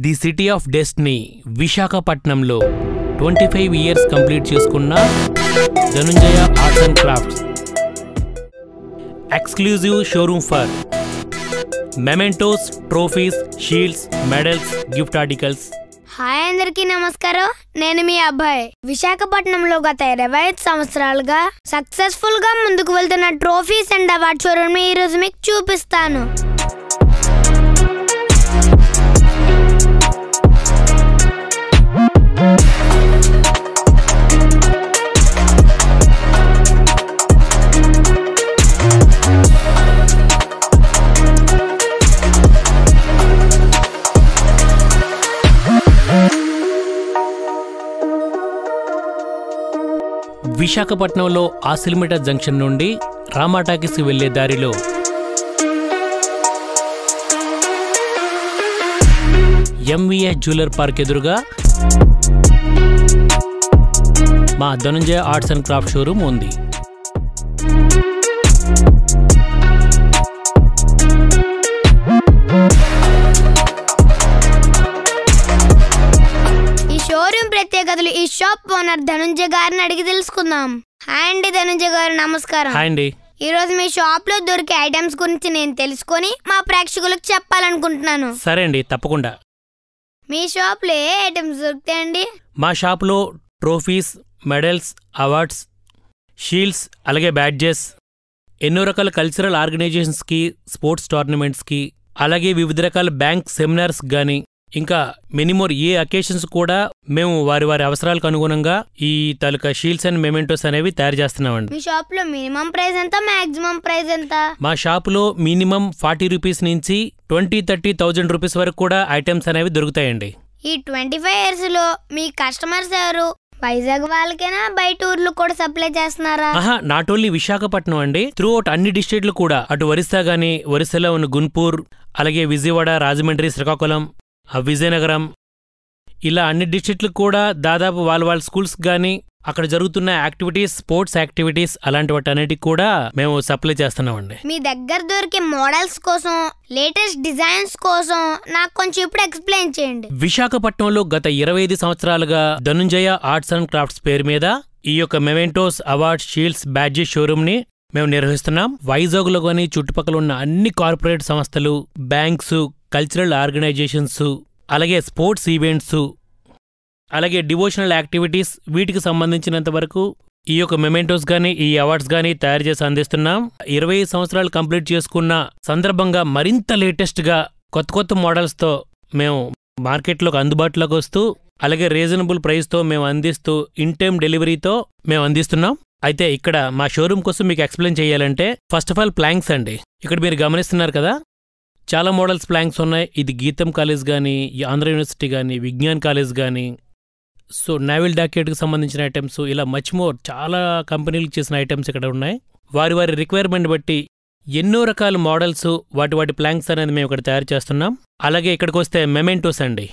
The city of destiny విశాఖపట్నంలో 25 years complete చేసుకున్న Dhanunjaya arts and crafts exclusive showroom for mementos, trophies, shields, medals, gift articles. Hi అందరికీ నమస్కారం. నేను మీ అబ్బాయి. విశాఖపట్నంలో గత 25 సంవత్సరాలుగా సక్సెస్ఫుల్ గా ముందుకు వెళ్తున్న ట్రోఫీస్ అండ్ అవార్డ్ షోరూమ్ ఈ రోజు మీకు చూపిస్తాను. విశాఖపట్నంలో ఆసిల్మిట జంక్షన్ నుండి రామాటాకీస్కి వెళ్లే దారిలో ఎంవీఎస్ జ్యువెలర్ పార్క్ ఎదురుగా మా Dhanunjaya arts and craft showroom ఉంది. ప్రత్యేకతలు ఈ షాప్ ఓనర్ ధనుంజయ గారిని అడిగి తెలుసుకుందాం. హాయ్ అండి ధనుంజయ గారు, నమస్కారం. హాయ్ అండి. ఈ రోజు మీ షాప్ లో దొరికే ఐటమ్స్ గురించి నేను తెలుసుకొని మా ప్రేక్షకులకు చెప్పాలనుకుంటున్నాను. సరే అండి, తప్పకుండా. మీ షాప్ లో ఏ ఐటమ్స్ దొరుకుతాయండి? మా షాప్ లో ట్రోఫీస్, మెడల్స్, అవార్డ్స్, షీల్డ్స్, అలాగే బ్యాడ్జెస్, ఎన్నో రకాల కల్చరల్ ఆర్గనైజేషన్స్కి, స్పోర్ట్స్ టోర్నమెంట్స్కి, అలాగే వివిధ రకాల బ్యాంక్ సెమినార్స్ గానీ ఇంకా మెనీమోర్ ఏ అకేషన్స్ కూడా మేము వారి వారి అవసరాలకు అనుగుణంగా ఈ తాలూకా షీల్డ్స్ అండ్ మెమెంటోస్ అనేవి తయారు చేస్తున్నామండి. మీ షాప్ లో మినిమం ప్రైస్ ఎంత, మాక్సిమం ప్రైస్ ఎంత? మా షాప్ లో మినిమం 40 రూపీస్ నుంచి 20-30,000 రూపీస్ వరకు కూడా ఐటమ్స్ అనేవి దొరుకుతాయండి. ఈ 25 ఇయర్స్ లో మీ కస్టమర్స్ ఎవరు? వైజాగ్ వాళ్ళకైనా బయట ఊర్లు కూడా సప్లై చేస్తున్నారా? నాట్ ఓన్లీ విశాఖపట్నం అండి, త్రూ అవుట్ అన్ని డిస్ట్రిక్ట్లు కూడా. అటు ఒరిస్సా గానీ, ఒరిస్సాలో ఉన్న గుంటూర్, అలాగే విజయవాడ, రాజమండ్రి, శ్రీకాకుళం, విజయనగరం, ఇలా అన్ని డిస్ట్రిక్ట్లకు కూడా దాదాపు వాళ్ళ స్కూల్స్ కానీ అక్కడ జరుగుతున్న యాక్టివిటీస్, స్పోర్ట్స్ యాక్టివిటీస్ అలాంటి వాటి అన్నిటికి కూడా మేము సప్లై చేస్తున్నామండి. మీ దగ్గర దొరికే మోడల్స్ కోసం, లేటెస్ట్ డిజైన్స్ కోసం నాకు కొంచెం ఇప్పుడు ఎక్స్ప్లెయిన్ చేయండి. విశాఖపట్నంలో గత 25 సంవత్సరాలుగా ధనుంజయ ఆర్ట్స్ అండ్ క్రాఫ్ట్స్ పేరు మీద ఈ యొక్క mementos, awards, shields, badges showroom ని మేము నిర్వహిస్తున్నాం. వైజాగ్లో కానీ చుట్టుపక్కల ఉన్న అన్ని కార్పొరేట్ సంస్థలు, బ్యాంక్స్, కల్చరల్ ఆర్గనైజేషన్స్, అలాగే స్పోర్ట్స్ ఈవెంట్స్, అలాగే డివోషనల్ యాక్టివిటీస్, వీటికి సంబంధించినంత వరకు ఈ యొక్క మెమెంటోస్ గానీ, ఈ అవార్డ్స్ గానీ తయారు చేసి అందిస్తున్నాం. 25 సంవత్సరాలు కంప్లీట్ చేసుకున్న సందర్భంగా మరింత లేటెస్ట్గా కొత్త మోడల్స్తో మేము మార్కెట్లోకి అందుబాటులోకి వస్తూ, అలాగే రీజనబుల్ ప్రైస్తో మేము అందిస్తూ, ఇన్ టైమ్ డెలివరీతో మేము అందిస్తున్నాం. అయితే ఇక్కడ మా షోరూమ్ కోసం మీకు ఎక్స్ప్లెయిన్ చేయాలంటే, ఫస్ట్ ఆఫ్ ఆల్ ప్లాంక్స్ అండి. ఇక్కడ మీరు గమనిస్తున్నారు కదా, చాలా మోడల్స్ ప్లాంక్స్ ఉన్నాయి. ఇది గీతం కాలేజ్ కానీ, ఆంధ్ర యూనివర్సిటీ కానీ, విజ్ఞాన్ కాలేజ్ కానీ, సో నావెల్ డాక్యుమెంట్కి సంబంధించిన ఐటమ్స్, ఇలా మచ్ మోర్ చాలా కంపెనీలకు చేసిన ఐటమ్స్ ఇక్కడ ఉన్నాయి. వారి రిక్వైర్మెంట్ బట్టి ఎన్నో రకాల మోడల్స్, వాటి ప్లాంక్స్ అనేది మేము ఇక్కడ తయారు చేస్తున్నాం. అలాగే ఇక్కడికి వస్తే మెమెంటోస్ అండి.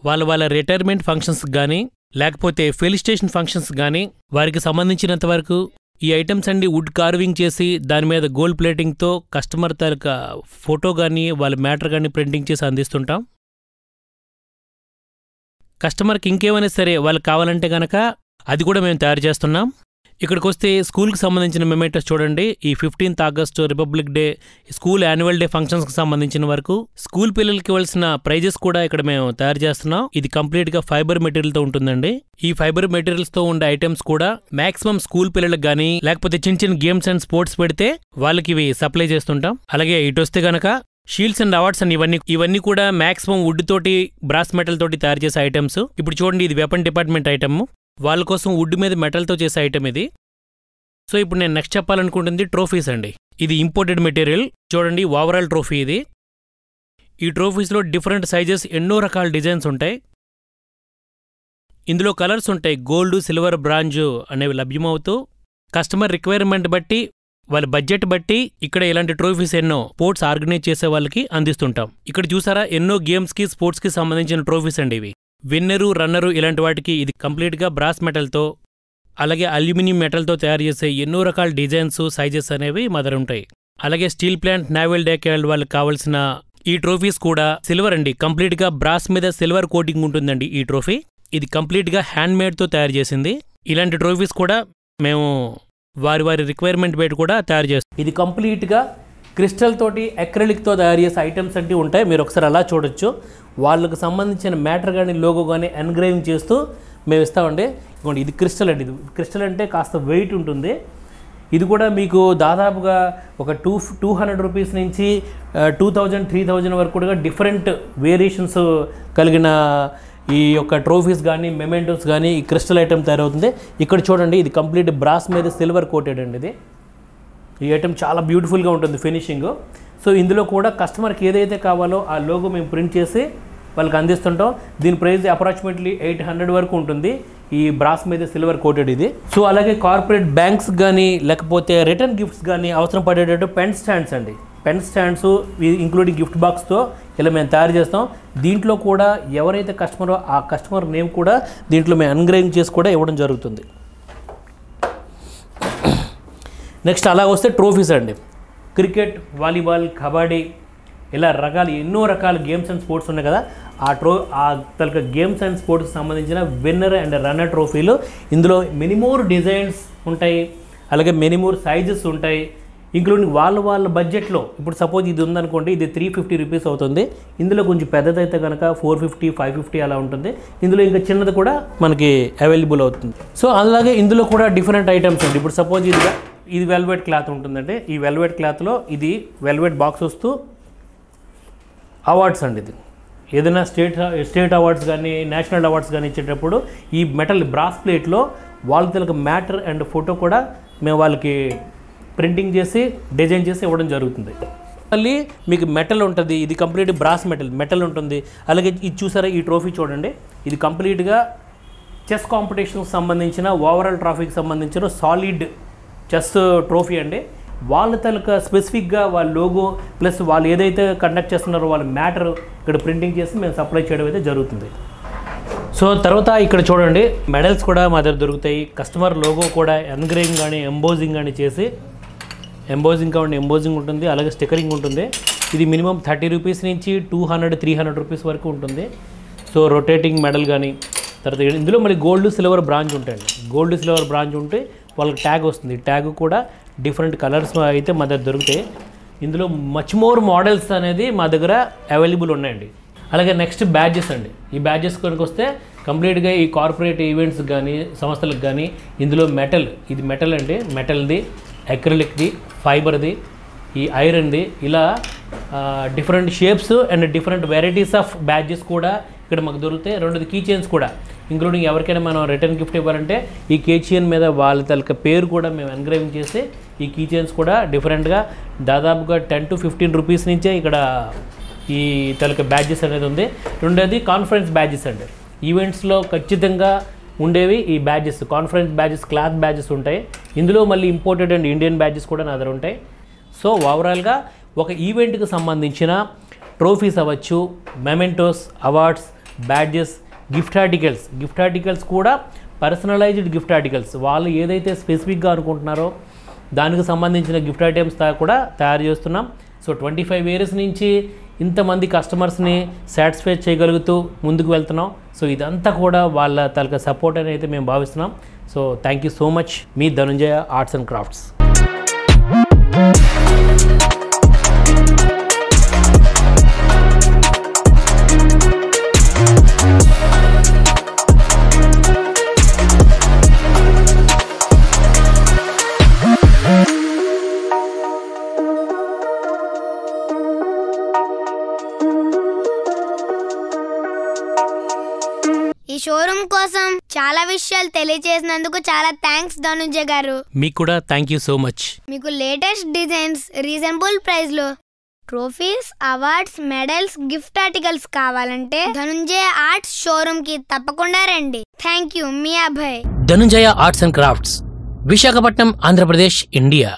వాళ్ళ రిటైర్మెంట్ ఫంక్షన్స్ కానీ, లేకపోతే ఫెలిసిటేషన్ ఫంక్షన్స్ కానీ, వారికి సంబంధించినంత వరకు ఈ ఐటమ్స్ అండి వుడ్ కార్వింగ్ చేసి దాని మీద గోల్డ్ ప్లేటింగ్తో కస్టమర్ తాలూకా ఫోటో కానీ, వాళ్ళ మ్యాటర్ కానీ ప్రింటింగ్ చేసి అందిస్తుంటాం. కస్టమర్కి ఇంకేమైనా సరే వాళ్ళకి కావాలంటే గనక అది కూడా మేము తయారు చేస్తున్నాం. ఇక్కడికి వస్తే స్కూల్కి సంబంధించిన మెమెంటోస్ చూడండి. ఈ 15th August republic day, school annual day ఫంక్షన్స్కి సంబంధించిన వరకు స్కూల్ పిల్లలకి ఇవ్వాల్సిన ప్రైజెస్ కూడా ఇక్కడ మేము తయారు చేస్తున్నాం. ఇది కంప్లీట్గా ఫైబర్ మెటీరియల్తో ఉంటుందండి. ఈ ఫైబర్ మెటీరియల్స్తో ఉండే ఐటమ్స్ కూడా మాక్సిమం స్కూల్ పిల్లలకు కానీ, లేకపోతే చిన్న గేమ్స్ అండ్ స్పోర్ట్స్ పెడితే వాళ్ళకి ఇవి సప్లై చేస్తుంటాం. అలాగే ఇటు వస్తే గనక షీల్డ్స్ అండ్ అవార్డ్స్ అండ్ ఇవన్నీ కూడా మాక్సిమం వుడ్ తోటి, బ్రాస్ మెటల్ తోటి తయారు చేసే ఐటమ్స్. ఇప్పుడు చూడండి, ఇది వెపన్ డిపార్ట్మెంట్ ఐటమ్. వాళ్ళ కోసం వుడ్ మీద మెటల్తో చేసే ఐటమ్ ఇది. సో ఇప్పుడు నేను నెక్స్ట్ చెప్పాలనుకుంటుంది ట్రోఫీస్ అండి. ఇది ఇంపోర్టెడ్ మెటీరియల్. చూడండి, ఓవరాల్ ట్రోఫీ ఇది. ఈ ట్రోఫీస్లో డిఫరెంట్ సైజెస్, ఎన్నో రకాల డిజైన్స్ ఉంటాయి. ఇందులో కలర్స్ ఉంటాయి, గోల్డ్, సిల్వర్, బ్రాంజ్ అనేవి లభ్యమవుతూ కస్టమర్ రిక్వైర్మెంట్ బట్టి, వాళ్ళ బడ్జెట్ బట్టి ఇక్కడ ఇలాంటి ట్రోఫీస్ ఎన్నో స్పోర్ట్స్ ఆర్గనైజ్ చేసే వాళ్ళకి అందిస్తుంటాం. ఇక్కడ చూసారా, ఎన్నో గేమ్స్కి, స్పోర్ట్స్కి సంబంధించిన ట్రోఫీస్ అండి ఇవి. విన్నరు, రన్నరు ఇలాంటి వాటికి ఇది కంప్లీట్గా బ్రాస్ మెటల్తో, అలాగే అల్యూమినియం మెటల్తో తయారు చేసే ఎన్నో రకాల డిజైన్స్, సైజెస్ అనేవి మా దగ్గర ఉంటాయి. అలాగే స్టీల్ ప్లాంట్, నావెల్ డేకాల్డ్ వాళ్ళకి కావాల్సిన ఈ ట్రోఫీస్ కూడా సిల్వర్ అండి, కంప్లీట్ గా బ్రాస్ మీద సిల్వర్ కోటింగ్ ఉంటుందండి. ఈ ట్రోఫీ ఇది కంప్లీట్ గా హ్యాండ్ మేడ్ తో తయారు చేసింది. ఇలాంటి ట్రోఫీస్ కూడా మేము వారి రిక్వైర్మెంట్ బయట కూడా తయారు చేస్తాం. ఇది కంప్లీట్ గా క్రిస్టల్ తోటి అక్రిలిక్ తో తయారు చేసే ఐటమ్స్ అంటే ఉంటాయి. మీరు ఒకసారి అలా చూడొచ్చు. వాళ్ళకు సంబంధించిన మ్యాటర్ కానీ లోగో కానీ ఎన్గ్రేవింగ్ చేస్తూ మేము ఇస్తామండి. ఇది క్రిస్టల్ అండి. ఇది క్రిస్టల్ అంటే కాస్త వెయిట్ ఉంటుంది. ఇది కూడా మీకు దాదాపుగా ఒక 200 రూపీస్ నుంచి 2000, 3000 వరకు కూడా డిఫరెంట్ వేరియేషన్స్ కలిగిన ఈ యొక్క ట్రోఫీస్ కానీ మెమెంటోస్ కానీ ఈ క్రిస్టల్ ఐటమ్ తయారవుతుంది. ఇక్కడ చూడండి, ఇది కంప్లీట్ బ్రాస్ మీద సిల్వర్ కోటెడ్ అండి. ఇది ఈ ఐటమ్ చాలా బ్యూటిఫుల్గా ఉంటుంది ఫినిషింగ్. సో ఇందులో కూడా కస్టమర్కి ఏదైతే కావాలో ఆ లోగో మేము ప్రింట్ చేసి వాళ్ళకి అందిస్తుంటాం. దీని ప్రైస్ అప్రాక్సిమేట్లీ 800 వరకు ఉంటుంది. ఈ బ్రాస్ మీద సిల్వర్ కోటెడ్ ఇది. సో అలాగే కార్పొరేట్ బ్యాంక్స్ కానీ లేకపోతే రిటర్న్ గిఫ్ట్స్ కానీ అవసరం పడేటట్టు పెన్ స్టాండ్స్ అండి. పెన్ స్టాండ్స్ ఇంక్లూడింగ్ గిఫ్ట్ బాక్స్తో ఇలా మేము తయారు చేస్తాం. దీంట్లో కూడా ఎవరైతే కస్టమరో ఆ కస్టమర్ నేమ్ కూడా దీంట్లో మేము ఎన్గ్రేవింగ్ చేసి కూడా ఇవ్వడం జరుగుతుంది. నెక్స్ట్ అలా వస్తే ట్రోఫీస్ అండి. క్రికెట్, వాలీబాల్, కబడ్డీ ఇలా ఎన్నో రకాల గేమ్స్ అండ్ స్పోర్ట్స్ ఉన్నాయి కదా. ఆ తలక గేమ్స్ అండ్ స్పోర్ట్స్కి సంబంధించిన విన్నర్ అండ్ రన్నర్ ట్రోఫీలు ఇందులో మెనీ మోర్ డిజైన్స్ ఉంటాయి. అలాగే మెనీ మోర్ సైజెస్ ఉంటాయి. ఇంక్లూడింగ్ వాళ్ళ బడ్జెట్లో. ఇప్పుడు సపోజ్ ఇది ఉందనుకోండి, ఇది 350 రూపీస్ అవుతుంది. ఇందులో కొంచెం పెద్దదైతే కనుక 450, 550 అలా ఉంటుంది. ఇందులో ఇంకా చిన్నది కూడా మనకి అవైలబుల్ అవుతుంది. సో అలాగే ఇందులో కూడా డిఫరెంట్ ఐటమ్స్ అండి. ఇప్పుడు సపోజ్ ఇది వెల్వెట్ క్లాత్ ఉంటుందంటే ఈ వెల్వెట్ క్లాత్లో ఇది వెల్వెట్ బాక్స్ వస్తూ అవార్డ్స్ అండి. ఇది ఏదైనా స్టేట్ అవార్డ్స్ కానీ నేషనల్ అవార్డ్స్ కానీ ఇచ్చేటప్పుడు ఈ మెటల్ బ్రాస్ ప్లేట్లో వాళ్ళ తెలుగు మ్యాటర్ అండ్ ఫోటో కూడా మేము వాళ్ళకి ప్రింటింగ్ చేసి డిజైన్ చేసి ఇవ్వడం జరుగుతుంది. మళ్ళీ మీకు మెటల్ ఉంటుంది. ఇది కంప్లీట్ బ్రాస్ మెటల్ ఉంటుంది. అలాగే ఇది చూసారా, ఈ ట్రోఫీ చూడండి. ఇది కంప్లీట్గా చెస్ కాంపిటీషన్కి సంబంధించిన ఓవరాల్ ట్రోఫీకి సంబంధించిన సాలిడ్ చెస్ ట్రోఫీ అండి. వాళ్ళ తలక స్పెసిఫిక్గా వాళ్ళ లోగో ప్లస్ వాళ్ళు ఏదైతే కండక్ట్ చేస్తున్నారో వాళ్ళ మ్యాటర్ ఇక్కడ ప్రింటింగ్ చేసి మేము సప్లై చేయడం అయితే జరుగుతుంది. సో తర్వాత ఇక్కడ చూడండి, మెడల్స్ కూడా మా దగ్గర దొరుకుతాయి. కస్టమర్ లోగో కూడా ఎన్గ్రేవింగ్ కానీ ఎంబోజింగ్ కానీ చేసి ఎంబోజింగ్ కావండి, ఎంబోజింగ్ ఉంటుంది. అలాగే స్టిక్కరింగ్ ఉంటుంది. ఇది మినిమం 30 రూపీస్ నుంచి 200, 300 రూపీస్ వరకు ఉంటుంది. సో రొటేటింగ్ మెడల్ కానీ తర్వాత ఇందులో మళ్ళీ గోల్డ్, సిల్వర్ బ్రాంచ్ ఉంటాయండి. గోల్డ్, సిల్వర్ బ్రాంచ్ ఉంటే వాళ్ళకి ట్యాగ్ వస్తుంది. ట్యాగ్ కూడా డిఫరెంట్ కలర్స్ అయితే మా దగ్గర దొరుకుతాయి. ఇందులో మచ్ మోర్ మోడల్స్ అనేది మా దగ్గర అవైలబుల్ ఉన్నాయండి. అలాగే నెక్స్ట్ బ్యాడ్జెస్ అండి. ఈ బ్యాడ్జెస్ కనుక వస్తే కంప్లీట్గా ఈ కార్పొరేట్ ఈవెంట్స్ కానీ సంస్థలకు కానీ ఇందులో ఇది మెటల్ అండి. మెటల్ది, అక్రిలిక్ది, ఫైబర్ది, ఈ ఐరన్ది ఇలా different shapes and different varieties of badges కూడా ఇక్కడ మాకు దొరుకుతాయి. రెండోది కీ చైన్స్ కూడా, ఇంక్లూడింగ్ ఎవరికైనా మనం రిటర్న్ గిఫ్ట్ ఇవ్వాలంటే ఈ కీ చైన్ మీద వాళ్ళ తలక పేరు కూడా మేము ఎన్గ్రేవింగ్ చేసి ఈ కీ చైన్స్ కూడా డిఫరెంట్గా దాదాపుగా 10 to 15 రూపీస్ నుంచే ఇక్కడ ఈ తలక బ్యాడ్జెస్ అనేది ఉంది. రెండోది కాన్ఫరెన్స్ బ్యాడ్జెస్ అండి. ఈవెంట్స్లో ఖచ్చితంగా ఉండేవి ఈ badges, conference badges, cloth badges ఉంటాయి. ఇందులో మళ్ళీ ఇంపోర్టెడ్ అండ్ ఇండియన్ బ్యాడ్జెస్ కూడా నా దగ్గర ఉంటాయి. సో ఓవరాల్గా ఒక ఈవెంట్కి సంబంధించిన ట్రోఫీస్ అవ్వచ్చు, mementos, awards, badges, gift articles కూడా పర్సనలైజ్డ్ గిఫ్ట్ ఆర్టికల్స్ వాళ్ళు ఏదైతే స్పెసిఫిక్గా అనుకుంటున్నారో దానికి సంబంధించిన గిఫ్ట్ ఐటమ్స్ కూడా తయారు చేస్తున్నాం. సో 25 years నుంచి ఇంతమంది కస్టమర్స్ని సాటిస్ఫై చేయగలుగుతూ ముందుకు వెళ్తున్నాం. సో ఇదంతా కూడా వాళ్ళ తలక సపోర్ట్ అని అయితే మేము భావిస్తున్నాం. So thank you so much. మీ ధనుంజయ ఆర్ట్స్ అండ్ క్రాఫ్ట్స్. ఈ షోరూమ్ కోసం చాలా విషయాలు తెలియజేసినందుకు చాలా థ్యాంక్స్ ధనుంజయ గారు. మీకు కూడా థ్యాంక్ యూ సో మచ్. మీకు లేటెస్ట్ డిజైన్స్ రీజనబుల్ ప్రైస్ లో trophies, awards, medals, gift articles కావాలంటే ధనుంజయ ఆర్ట్స్ షోరూమ్ కి తప్పకుండా రండి. Thank you. మీ Abhay. Dhanunjaya arts and crafts, Visakhapatnam, Andhra Pradesh, India.